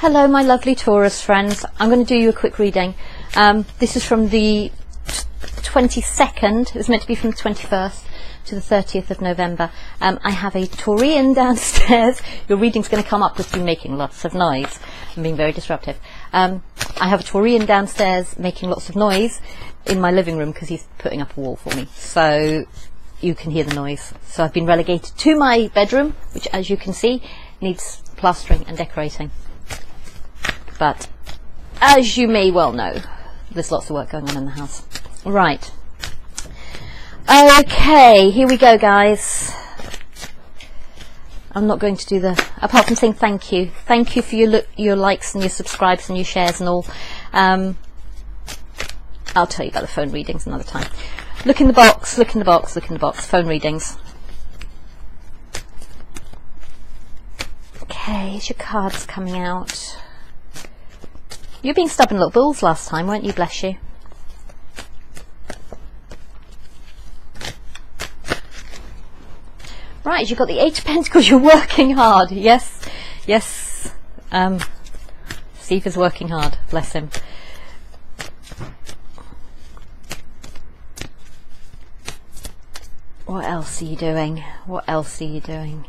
Hello my lovely Taurus friends, I'm going to do you a quick reading. This is from the 22nd, it was meant to be from the 21st to the 30th of November. I have a Taurian downstairs. Your reading's going to come up with you making lots of noise and being very disruptive. I have a Taurian downstairs making lots of noise in my living room because he's putting up a wall for me, so you can hear the noise. So I've been relegated to my bedroom, which as you can see needs plastering and decorating. But as you may well know, there's lots of work going on in the house. Right. Okay, here we go, guys. I'm not going to do the, apart from saying thank you. Thank you for your likes and your subscribes and your shares and all. I'll tell you about the phone readings another time. Look in the box, look in the box, look in the box. Phone readings. Okay, here's your cards coming out. You were being stubborn little bulls last time, weren't you? Bless you. Right, you've got the Eight of Pentacles. You're working hard. Yes, yes. Steve is working hard. Bless him. What else are you doing? What else are you doing?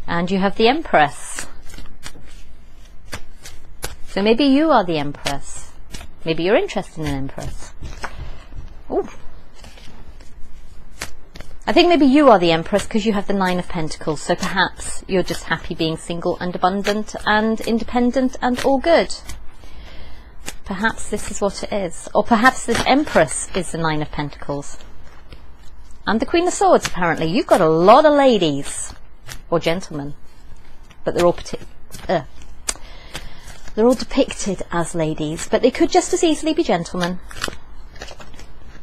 And you have the Empress. So maybe you are the Empress. Maybe you're interested in an Empress. Ooh. I think maybe you are the Empress because you have the Nine of Pentacles. So perhaps you're just happy being single and abundant and independent and all good. Perhaps this is what it is. Or perhaps this Empress is the Nine of Pentacles. And the Queen of Swords, apparently. You've got a lot of ladies. Or gentlemen, but they're all depicted as ladies, but they could just as easily be gentlemen.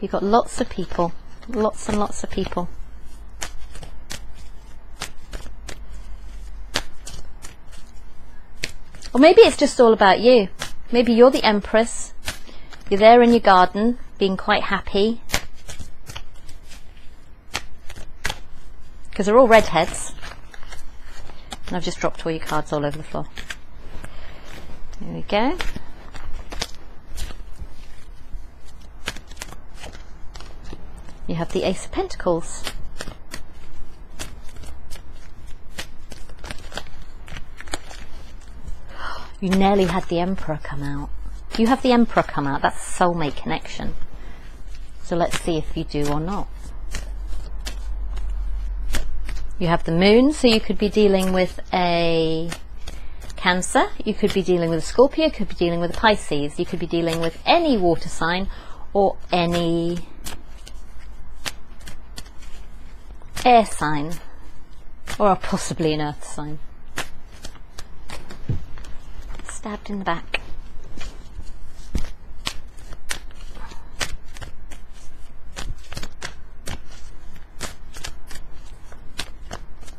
You've got lots of people, lots and lots of people. Or maybe it's just all about you. Maybe you're the Empress, you're there in your garden being quite happy, because they're all redheads. And I've just dropped all your cards all over the floor. There we go. You have the Ace of Pentacles. You nearly had the Emperor come out. You have the Emperor come out. That's a soulmate connection. So let's see if you do or not. You have the Moon, so you could be dealing with a Cancer, you could be dealing with a Scorpio, you could be dealing with a Pisces, you could be dealing with any water sign or any air sign, or possibly an earth sign. Stabbed in the back.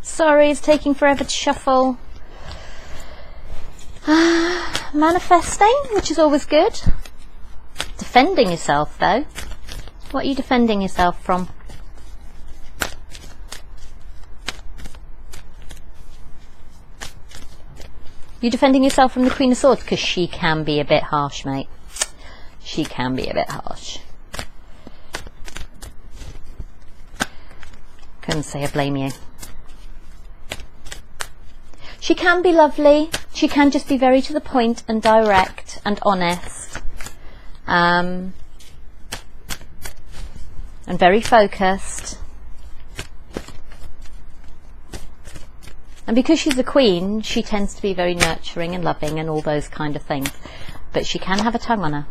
Sorry, it's taking forever to shuffle. Manifesting, which is always good. Defending yourself, though. What are you defending yourself from? You're defending yourself from the Queen of Swords, because she can be a bit harsh, mate. She can be a bit harsh. Couldn't say I blame you. She can be lovely. She can just be very to the point and direct and honest. And very focused. And because she's a queen, she tends to be very nurturing and loving and all those kind of things. But she can have a tongue on her.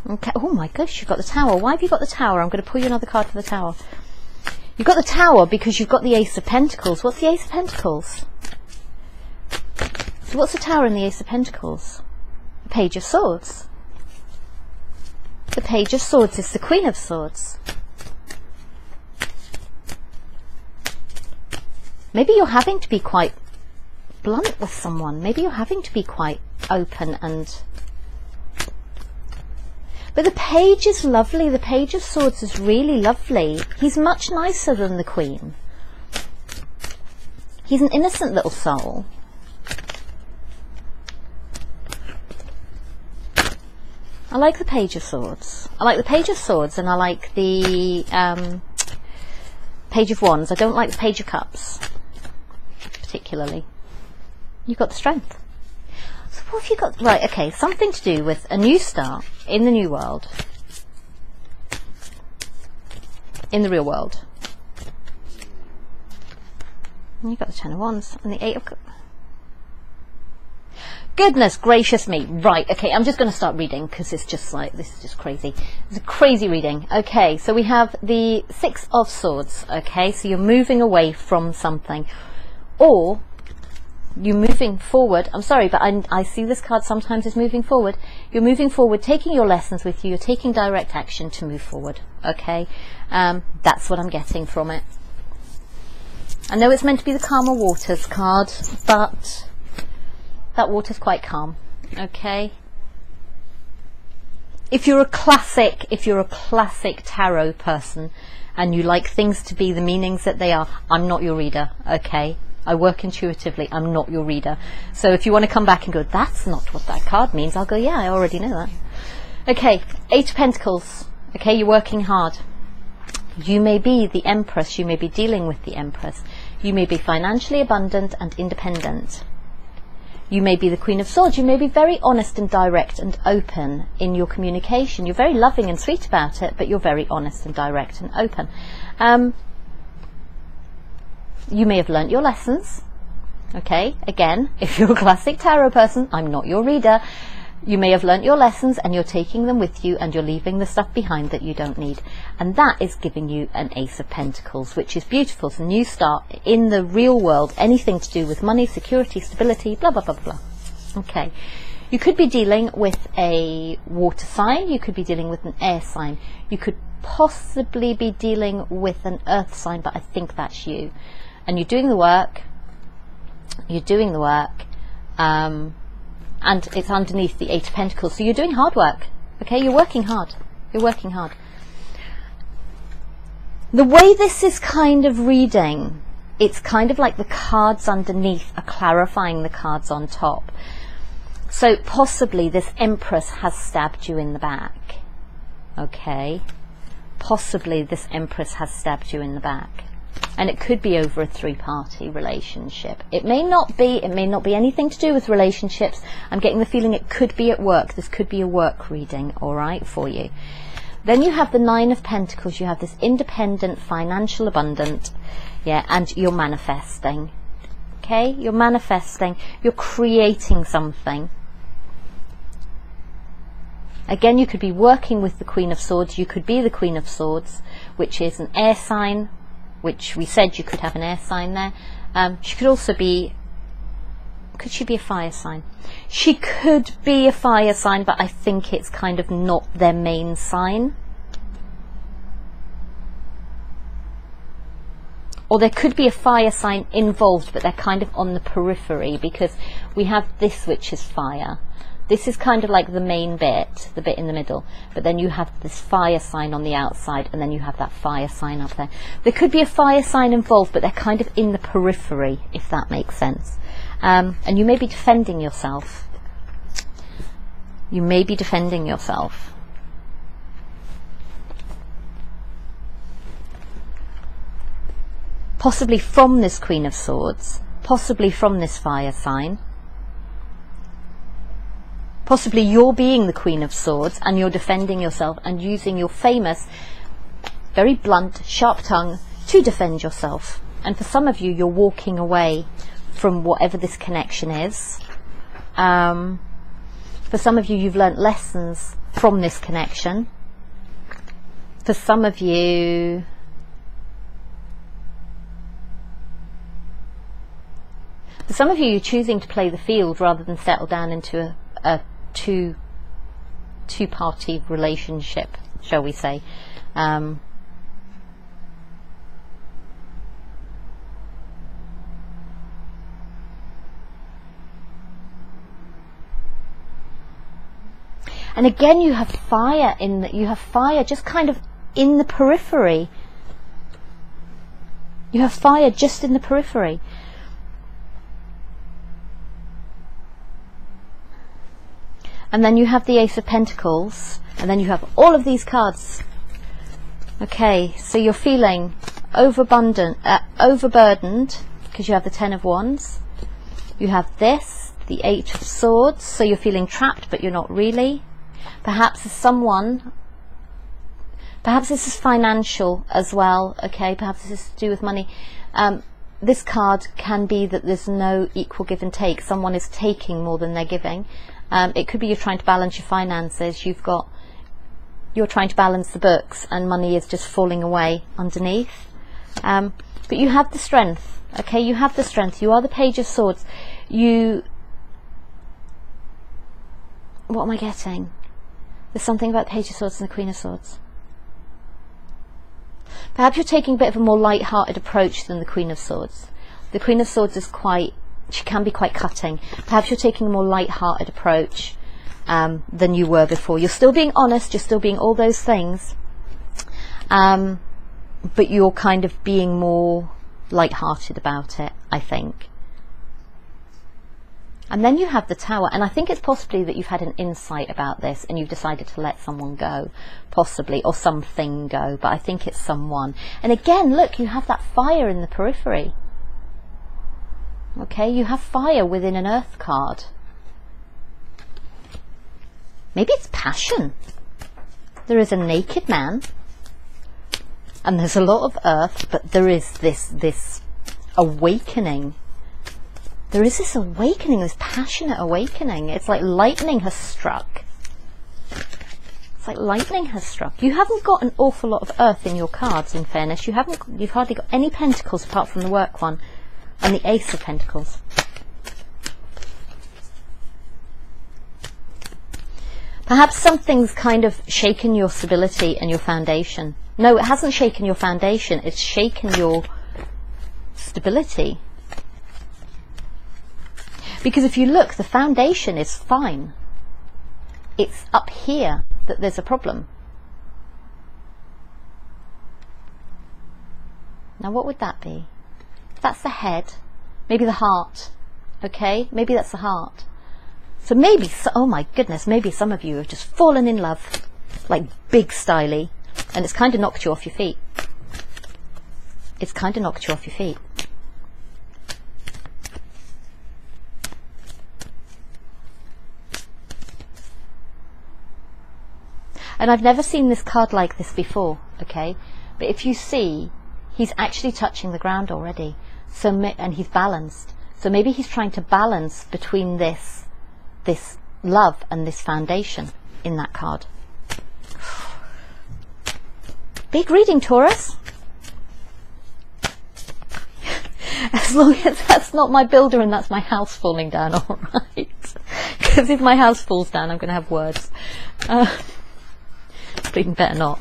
Okay. Oh my gosh, you've got the Tower. Why have you got the Tower? I'm going to pull you another card for the Tower. You've got the Tower because you've got the Ace of Pentacles. What's the Ace of Pentacles? So what's the Tower in the Ace of Pentacles? The Page of Swords. The Page of Swords is the Queen of Swords. Maybe you're having to be quite blunt with someone. Maybe you're having to be quite open and But the Page is lovely. The Page of Swords is really lovely. He's much nicer than the Queen. He's an innocent little soul. I like the Page of Swords. I like the Page of Swords, and I like the Page of Wands. I don't like the Page of Cups, particularly. You've got the Strength. So what have you got? Right, okay, something to do with a new start in the new world. In the real world. And you've got the Ten of Wands and the Eight of Cups. Goodness gracious me. Right, okay, I'm just going to start reading because it's just like, this is just crazy. It's a crazy reading. Okay, so we have the Six of Swords. Okay, so you're moving away from something. Or you're moving forward. I'm sorry, but I see this card sometimes is moving forward. You're moving forward, taking your lessons with you. You're taking direct action to move forward. Okay, that's what I'm getting from it. I know it's meant to be the Calmer Waters card, but that water's quite calm. Okay. If you're a classic tarot person and you like things to be the meanings that they are, I'm not your reader. Okay. I work intuitively. I'm not your reader. So if you want to come back and go, that's not what that card means, I'll go, yeah, I already know that. Okay. Eight of Pentacles. Okay. You're working hard. You may be the Empress. You may be dealing with the Empress. You may be financially abundant and independent. You may be the Queen of Swords. You may be very honest and direct and open in your communication. You're very loving and sweet about it, but you're very honest and direct and open. You may have learnt your lessons. Okay, again, if you're a classic tarot person, I'm not your reader. You may have learnt your lessons and you're taking them with you and you're leaving the stuff behind that you don't need. And that is giving you an Ace of Pentacles, which is beautiful. It's a new start in the real world. Anything to do with money, security, stability, blah, blah, blah, blah. Okay. You could be dealing with a water sign. You could be dealing with an air sign. You could possibly be dealing with an earth sign, but I think that's you. And you're doing the work. You're doing the work. And it's underneath the Eight of Pentacles. So you're doing hard work. Okay, you're working hard. You're working hard. The way this is kind of reading, it's kind of like the cards underneath are clarifying the cards on top. So possibly this Empress has stabbed you in the back. Okay. Possibly this Empress has stabbed you in the back. And it could be over a three-party relationship. It may not be anything to do with relationships. I'm getting the feeling it could be at work. This could be a work reading, all right, for you. Then you have the Nine of Pentacles. You have this independent, financial, abundant, yeah, and you're manifesting. Okay, you're manifesting. You're creating something. Again, you could be working with the Queen of Swords. You could be the Queen of Swords, which is an air sign, which we said you could have an air sign there. She could also be, could she be a fire sign? She could be a fire sign, but I think it's kind of not their main sign. Or there could be a fire sign involved, but they're kind of on the periphery, because we have this, which is fire. This is kind of like the main bit, the bit in the middle, but then you have this fire sign on the outside, and then you have that fire sign up there. There could be a fire sign involved, but they're kind of in the periphery, if that makes sense. And you may be defending yourself. You may be defending yourself. Possibly from this Queen of Swords, possibly from this fire sign. Possibly you're being the Queen of Swords and you're defending yourself and using your famous, very blunt, sharp tongue to defend yourself. And for some of you, you're walking away from whatever this connection is. For some of you, you've learnt lessons from this connection. For some of you, you're choosing to play the field rather than settle down into a two-party relationship, shall we say. And again, you have fire you have fire just kind of in the periphery. You have fire just in the periphery. And then you have the Ace of Pentacles, and then you have all of these cards. Okay, so you're feeling overburdened, because you have the Ten of Wands. You have this, the Eight of Swords, so you're feeling trapped, but you're not really. Perhaps this is financial as well, okay, perhaps this is to do with money. This card can be that there's no equal give and take. Someone is taking more than they're giving. It could be you're trying to balance your finances, you're trying to balance the books, and money is just falling away underneath. But you have the strength, okay, you have the strength. You are the Page of Swords. What am I getting? There's something about the Page of Swords and the Queen of Swords. Perhaps you're taking a bit of a more light-hearted approach than the Queen of Swords. The Queen of Swords is she can be quite cutting. Perhaps you're taking a more light-hearted approach than you were before. You're still being honest, you're still being all those things, but you're kind of being more light-hearted about it, I think. And then you have the Tower, and I think it's possibly that you've had an insight about this and you've decided to let someone go, possibly, or something go, but I think it's someone. And again, look, you have that fire in the periphery. Okay, you have fire within an Earth card. Maybe it's passion. There is a naked man, and there's a lot of earth, but there is this awakening. There is this awakening, this passionate awakening. It's like lightning has struck. It's like lightning has struck. You haven't got an awful lot of earth in your cards, in fairness. You've hardly got any pentacles apart from the work one and the Ace of Pentacles. Perhaps something's kind of shaken your stability and your foundation. No, it hasn't shaken your foundation, it's shaken your stability. Because if you look, the foundation is fine. It's up here that there's a problem. Now what would that be? That's the head, maybe the heart, okay? Maybe that's the heart. So maybe, oh my goodness, maybe some of you have just fallen in love, like big styly, and it's kind of knocked you off your feet. It's kind of knocked you off your feet. And I've never seen this card like this before, okay? But if you see, he's actually touching the ground already. And he's balanced. So maybe he's trying to balance between this love and this foundation in that card. Big reading, Taurus. As long as that's not my builder and that's my house falling down, all right. Because if my house falls down, I'm going to have words. But even better not.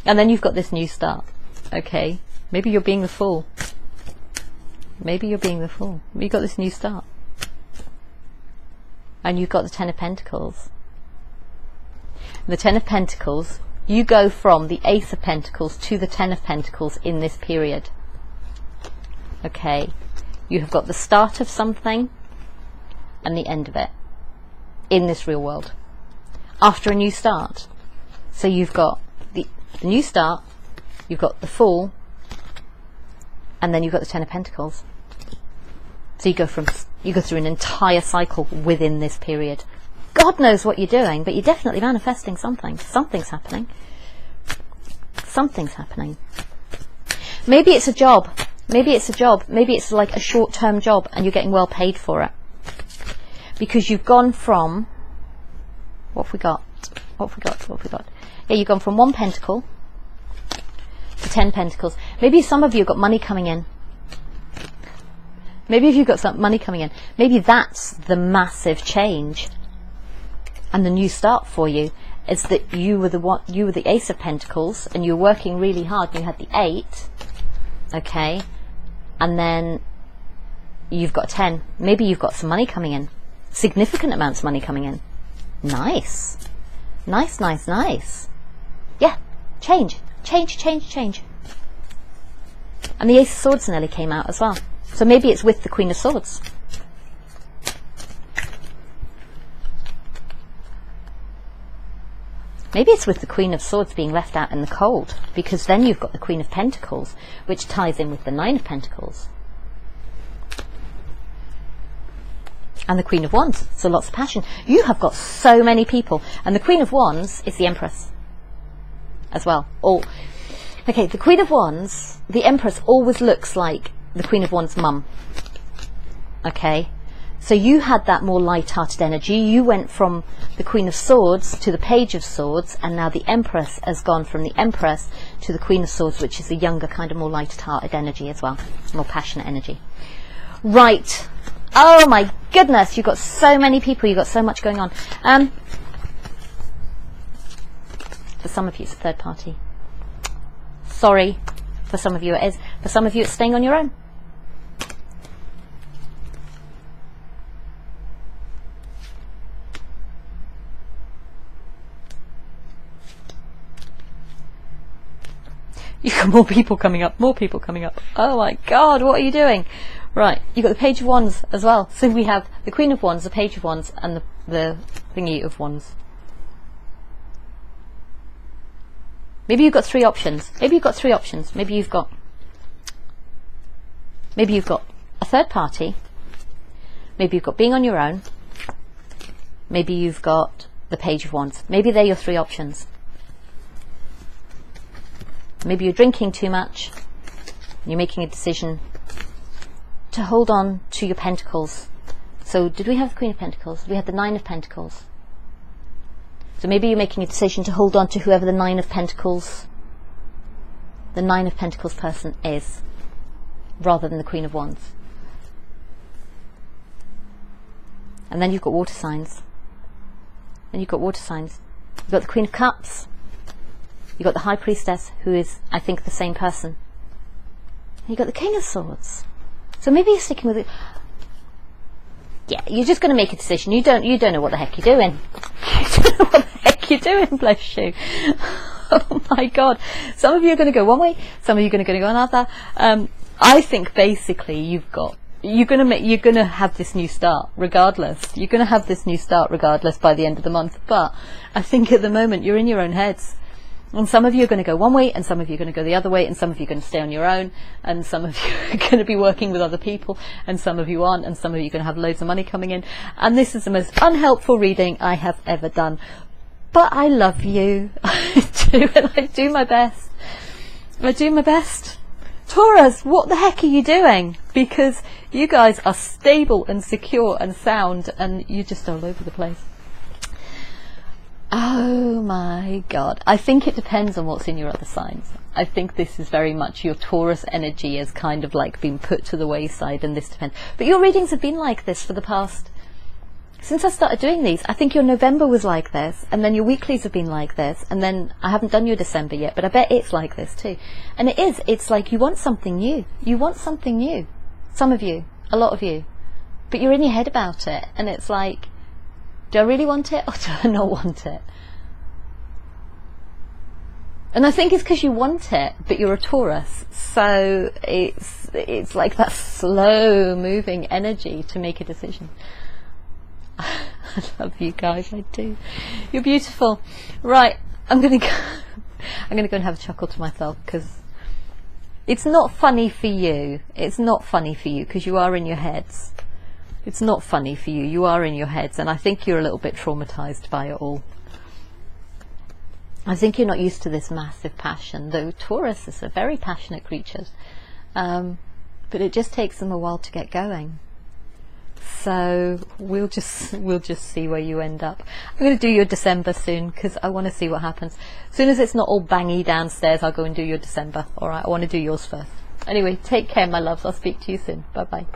And then you've got this new start. Okay, maybe you're being the fool. Maybe you're being the fool. You've got this new start. And you've got the Ten of Pentacles. The Ten of Pentacles, you go from the Ace of Pentacles to the Ten of Pentacles in this period. Okay, you have got the start of something and the end of it in this real world. After a new start. So you've got the new start, you've got the Fool, and then you've got the Ten of Pentacles. So you go through an entire cycle within this period. God knows what you're doing, but you're definitely manifesting something. Something's happening. Something's happening. Maybe it's a job. Maybe it's a job. Maybe it's like a short-term job and you're getting well paid for it. Because you've gone from... What have we got? What have we got? What have we got? Yeah, you've gone from 1 pentacle to 10 pentacles. Maybe some of you have got money coming in. Maybe if you've got some money coming in, maybe that's the massive change and the new start for you. Is that you were the Ace of Pentacles and you were working really hard and you had the 8, okay, and then you've got 10. Maybe you've got some money coming in, significant amounts of money coming in. Nice. Nice, nice, nice. Yeah, change. Change, change, change. And the Ace of Swords nearly came out as well. So maybe it's with the Queen of Swords. Maybe it's with the Queen of Swords being left out in the cold, because then you've got the Queen of Pentacles, which ties in with the Nine of Pentacles. And the Queen of Wands, so lots of passion. You have got so many people. And the Queen of Wands is the Empress as well. Oh, okay, the Queen of Wands, the Empress always looks like the Queen of Wands' mum. Okay, so you had that more light-hearted energy. You went from the Queen of Swords to the Page of Swords, and now the Empress has gone from the Empress to the Queen of Swords, which is a younger, kind of more light-hearted energy as well, more passionate energy. Right. Oh my goodness, you've got so many people, you've got so much going on. For some of you it's a third party. Sorry, for some of you it is. For some of you it's staying on your own. You've got more people coming up, more people coming up. Oh my God, what are you doing? Right, you've got the Page of Wands as well. So we have the Queen of Wands, the Page of Wands, and the thingy of Wands. Maybe you've got three options. Maybe you've got three options. Maybe you've got a third party. Maybe you've got being on your own. Maybe you've got the Page of Wands. Maybe they're your three options. Maybe you're drinking too much. And you're making a decision to hold on to your pentacles. So did we have the Queen of Pentacles? We had the Nine of Pentacles. So maybe you're making a decision to hold on to whoever the Nine of Pentacles person is, rather than the Queen of Wands. And then you've got water signs. You've got the Queen of Cups. You've got the High Priestess, who is, I think, the same person. And you've got the King of Swords. So maybe you're sticking with it. Yeah, you're just going to make a decision. You don't know what the heck you're doing. You don't know what the heck you're doing, bless you. Oh my God. Some of you are going to go one way, some of you are going to go another. I think basically you're going to have this new start regardless. You're going to have this new start regardless by the end of the month. But I think at the moment you're in your own heads. And some of you are going to go one way, and some of you are going to go the other way, and some of you are going to stay on your own, and some of you are going to be working with other people, and some of you aren't, and some of you are going to have loads of money coming in. And this is the most unhelpful reading I have ever done. But I love you. I do, and I do my best. I do my best. Taurus, what the heck are you doing? Because you guys are stable and secure and sound, and you're just all over the place. Oh my God. I think it depends on what's in your other signs. I think this is very much your Taurus energy has kind of like been put to the wayside, and this depends. But your readings have been like this for the past, since I started doing these. I think your November was like this, and then your weeklies have been like this, and then I haven't done your December yet, but I bet it's like this too. And it's like you want something new. You want something new. Some of you, a lot of you. But you're in your head about it, and it's like, do I really want it, or do I not want it? And I think it's because you want it, but you're a Taurus, so it's like that slow moving energy to make a decision. I love you guys, I do. You're beautiful. Right, I'm gonna go and have a chuckle to myself, because it's not funny for you. It's not funny for you because you are in your heads. It's not funny for you. You are in your heads, and I think you're a little bit traumatized by it all. I think you're not used to this massive passion, though Taurus is a very passionate creature. But it just takes them a while to get going. So we'll just see where you end up. I'm going to do your December soon, because I want to see what happens. As soon as it's not all bangy downstairs, I'll go and do your December. All right, I want to do yours first. Anyway, take care, my loves. I'll speak to you soon. Bye bye.